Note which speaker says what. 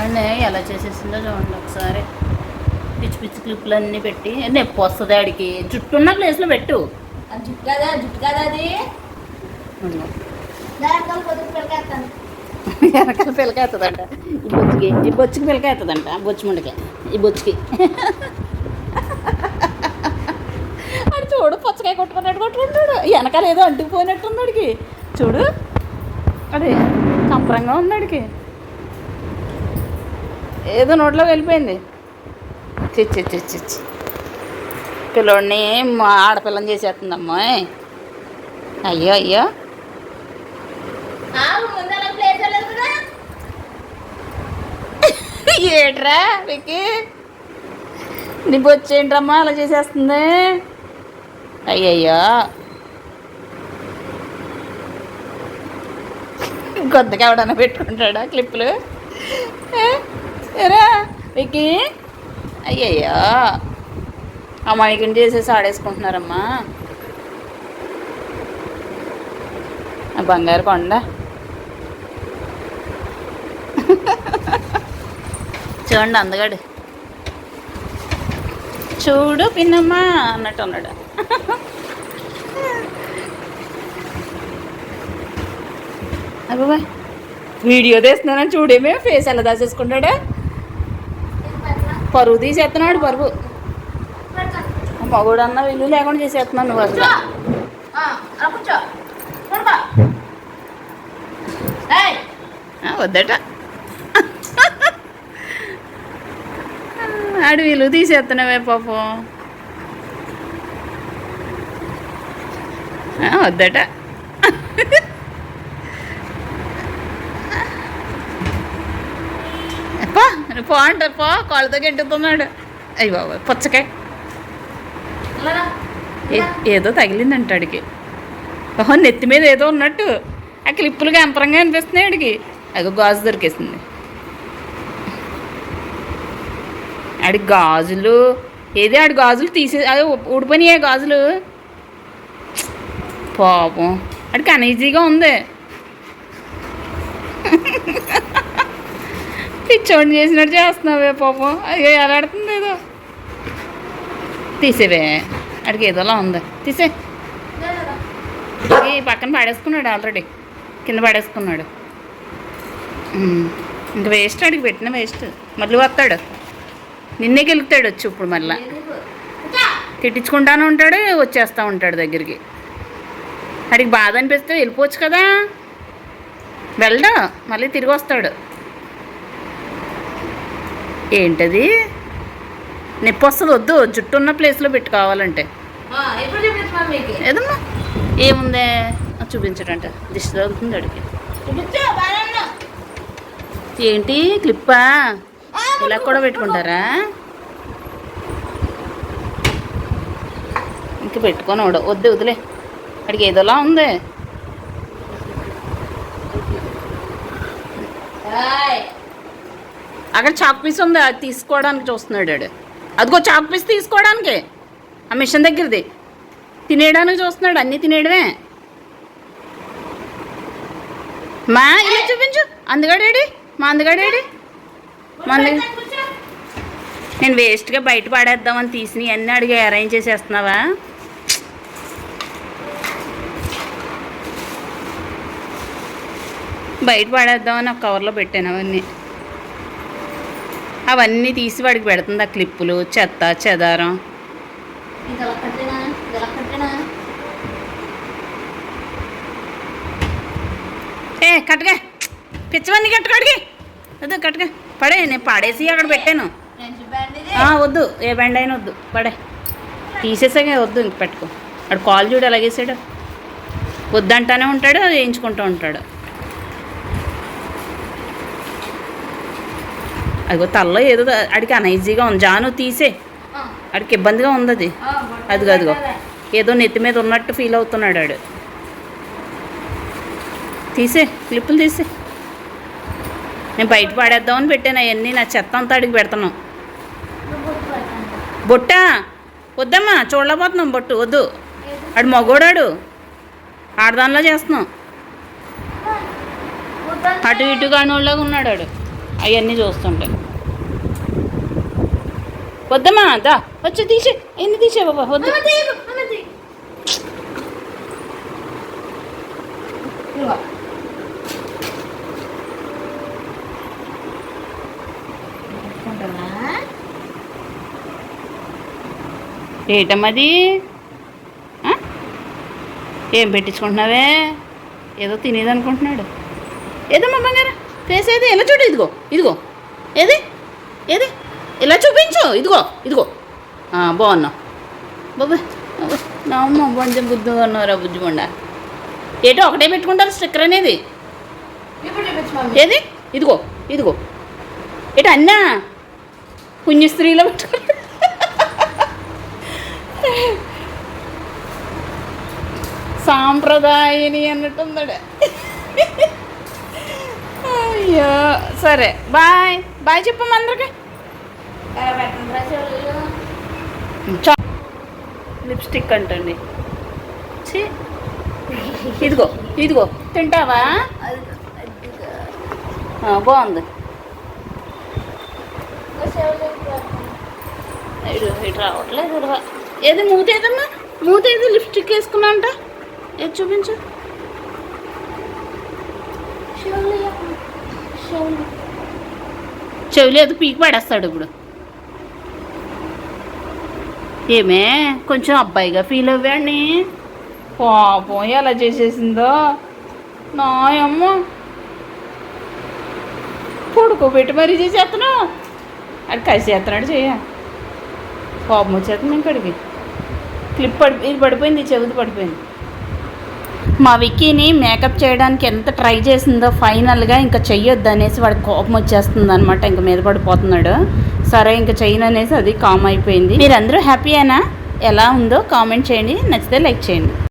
Speaker 1: చూడండి ఎలా చేసేసిందో చూడండి ఒకసారి. పిచ్చి పిచ్చి క్లిప్లు అన్నీ పెట్టి నొప్పి వస్తుంది ఆడికి. జుట్టు ఉన్న ప్లేస్లో పెట్టు.
Speaker 2: జుట్టు కదా అది
Speaker 1: వెనకాల పిల్లకేస్తుందంట. ఈ బొచ్చుకి పిల్లకేస్తుందంట. బొచ్చు ముండకి ఈ బొచ్చుకి. అది చూడు పుచ్చకాయ కొట్టుకుంటాడు. వెనకాల ఏదో అంటుకుపోయినట్టుంది అడికి. చూడు అది కంపరంగా ఉంది అడికి. ఏదో నోట్లో వెళ్ళిపోయింది. చిచ్చి పిల్లోడిని మా ఆడపిల్లని చేసేస్తుందమ్మా. అయ్యో ఏట్రా వికి నీ బొచ్చేంటమ్మా అలా చేసేస్తుంది. అయ్యయ్యో కొత్తగా ఎవడన్నా పెట్టుకుంటాడా క్లిప్పులు? ఏరా వికి అయ్యయ్యో అమ్మాయికిని చేసేసి ఆడేసుకుంటున్నారమ్మా. బంగారు కొండ చూడండి అందగాడు. చూడు పిన్నమ్మా అన్నట్టు ఉన్నాడు. అబ్బాయి వీడియో తీస్తున్నానని చూడేమే ఫేస్ ఎలా దాచేసుకుంటాడా. పరువు తీసేస్తున్నాడు పరువు. మగోడు అన్న వీళ్ళు లేకుండా చేసేస్తున్నాను నువ్వు అసలు. వద్దట ఆడు వీళ్ళు తీసేస్తున్నావే పాపం. వద్దట పో అంటారు. పో కాళ్ళతో గెంటుతున్నాడు. అయ్యి బాబా పుచ్చకాయ ఏదో తగిలిందంట ఆడికి. ఓహో నెత్తి మీద ఏదో ఉన్నట్టు ఆ క్లిప్పులు గంపరంగా అనిపిస్తున్నాయి ఆడికి. అది గాజు దొరికేసింది ఆడికి. గాజులు ఏది ఆడి గాజులు తీసే అదే ఊడిపోయినాయి గాజులు. పాపం ఆడికి అనీజీగా ఉంది. పిచ్చోడిని చేసినట్టు చేస్తున్నావే పాపం. అయ్యో ఎలాడుతుంది ఏదో. తీసేవే ఆడికి ఏదోలా ఉంది. తీసే పక్కన పాడేసుకున్నాడు ఆల్రెడీ. కింద పాడేసుకున్నాడు. ఇంక వేస్ట్ ఆడికి పెట్టిన వేస్ట్. మళ్ళీ వస్తాడు నిన్నే గెలుగుతాడు వచ్చి. ఇప్పుడు మళ్ళీ తిట్టించుకుంటానే ఉంటాడు వచ్చేస్తూ ఉంటాడు దగ్గరికి. ఆడికి బాధ అనిపిస్తే వెళ్ళిపోవచ్చు కదా. వెళ్ళడు మళ్ళీ తిరిగి వస్తాడు. ఏంటది నొప్పి వస్తుంది. వద్దు జుట్టు ఉన్న ప్లేస్లో పెట్టుకోవాలంటే. ఏదమ్మా ఏముందే చూపించడంట. దిష్టి తగులుతుంది అడిగి. ఏంటి క్లిప్పా ఇలా కూడా పెట్టుకుంటారా? ఇంక పెట్టుకొని వద్దు వదిలే. అడిగి ఏదోలా ఉంది. అక్కడ చాక్ పీస్ ఉంది అది తీసుకోవడానికి చూస్తున్నాడు ఆడు. అదిగో చాక్ పీస్ తీసుకోవడానికి ఆ మిషన్ దగ్గరది. తినేయడానికి చూస్తున్నాడు. అన్నీ తినేయడమే. మా ఇలా చూపించు. అందుగాడేడి మా అందగాడేడి మా అందగా. నేను వేస్ట్గా బయట పాడేద్దామని తీసినవి అన్నీ అడిగి అరేంజ్ చేసేస్తున్నావా? బయట పాడేద్దామని ఒక కవర్లో పెట్టాను. అవన్నీ తీసి వాడికి పెడుతుంది ఆ క్లిప్పులు చెత్త చెదారం. కట్టుగా పిచ్చవన్నీ కట్టుకోడికి. వద్దు కట్టుగా పడే. నేను పాడేసి అక్కడ పెట్టాను. వద్దు ఏ బండి అయినా వద్దు పడే. తీసేసాక వద్దు ఇంక పెట్టుకో. అక్కడ కాల్ చూడు ఎలాగేసాడు. వద్దంటానే ఉంటాడు వేయించుకుంటూ ఉంటాడు. అదిగో తల్లో ఏదో అడికి అనీజీగా ఉంది. జాను తీసే అడికి ఇబ్బందిగా ఉంది అది. అదిగో ఏదో నెత్తి మీద ఉన్నట్టు ఫీల్ అవుతున్నాడు ఆడు. తీసే క్లిప్పులు తీసే. నేను బయట పాడేద్దామని పెట్టాను అవన్నీ. నా చెత్త అంతా అడిగి పెడుతున్నాం. బొట్ట వద్దమ్మా చూడలేకపోతున్నాం. బొట్టు వద్దు. ఆడు మగోడాడు ఆడదానిలో చేస్తున్నాం. అటు ఇటు కానిలాగా ఉన్నాడు ఆడు. అవన్నీ చూస్తుంటాయి. వద్దమ్మా దా వచ్చి తీసే ఎన్ని తీసే బాబా వద్దు. ఏటమ్మది ఏం పెట్టించుకుంటున్నావే? ఏదో తినేది అనుకుంటున్నాడు. ఏదమ్మా బంగారా ఫేస్ ఏది? ఎలా చూడు, ఇదిగో ఇదిగో ఏది ఏది ఇలా చూపించు, ఇదిగో ఇదిగో బాగున్నావు బాబా. నా అమ్మ కొంచెం బుద్ధి అన్నారా బుజ్జిమండ. ఏటో ఒకటే పెట్టుకుంటారు స్టిక్కర్ అనేది. ఏది ఇదిగో ఇదిగో ఏటో అన్నా పుణ్యస్త్రీలో పెట్టుకో. సాంప్రదాయని అన్నట్టుందడే. అయ్యో సరే బాయ్ బాయ్ చెప్పమ్మా అందరికి. లిప్స్టిక్ అంటండి. ఇదిగో ఇదిగో తింటావా? బాగుంది. ఇటు రావట్లేదు. ఏది మూత ఏదమ్మా? మూత ఏది? లిప్స్టిక్ వేసుకున్నా అంట. ఏది చూపించు. చెవులు ఏదో పీకి పడేస్తాడు ఇప్పుడు. ఏమే కొంచెం అబ్బాయిగా ఫీల్ అవ్వాడిని. పాపం ఎలా చేసేసిందో నాయమ్మ. పడుకోబెట్టి మరీ చేసేస్తున్నావు. అది కలిసేస్తున్నాడు చెయ్య. పాపం వచ్చేస్తుంది ఇంకడికి. క్లిప్ ఇది పడిపోయింది, చెవిది పడిపోయింది. మా విక్కీని మేకప్ చేయడానికి ఎంత ట్రై చేసిందో ఫైనల్గా ఇంకా చెయ్యొద్దు అనేసి వాడికి కోపం వచ్చేస్తుంది అనమాట. ఇంక మీద పడిపోతున్నాడు. సరే ఇంకా చెయ్యను అనేసి అది కామ్ అయిపోయింది. మీరందరూ హ్యాపీయేనా? ఎలా ఉందో కామెంట్ చేయండి. నచ్చితే లైక్ చేయండి.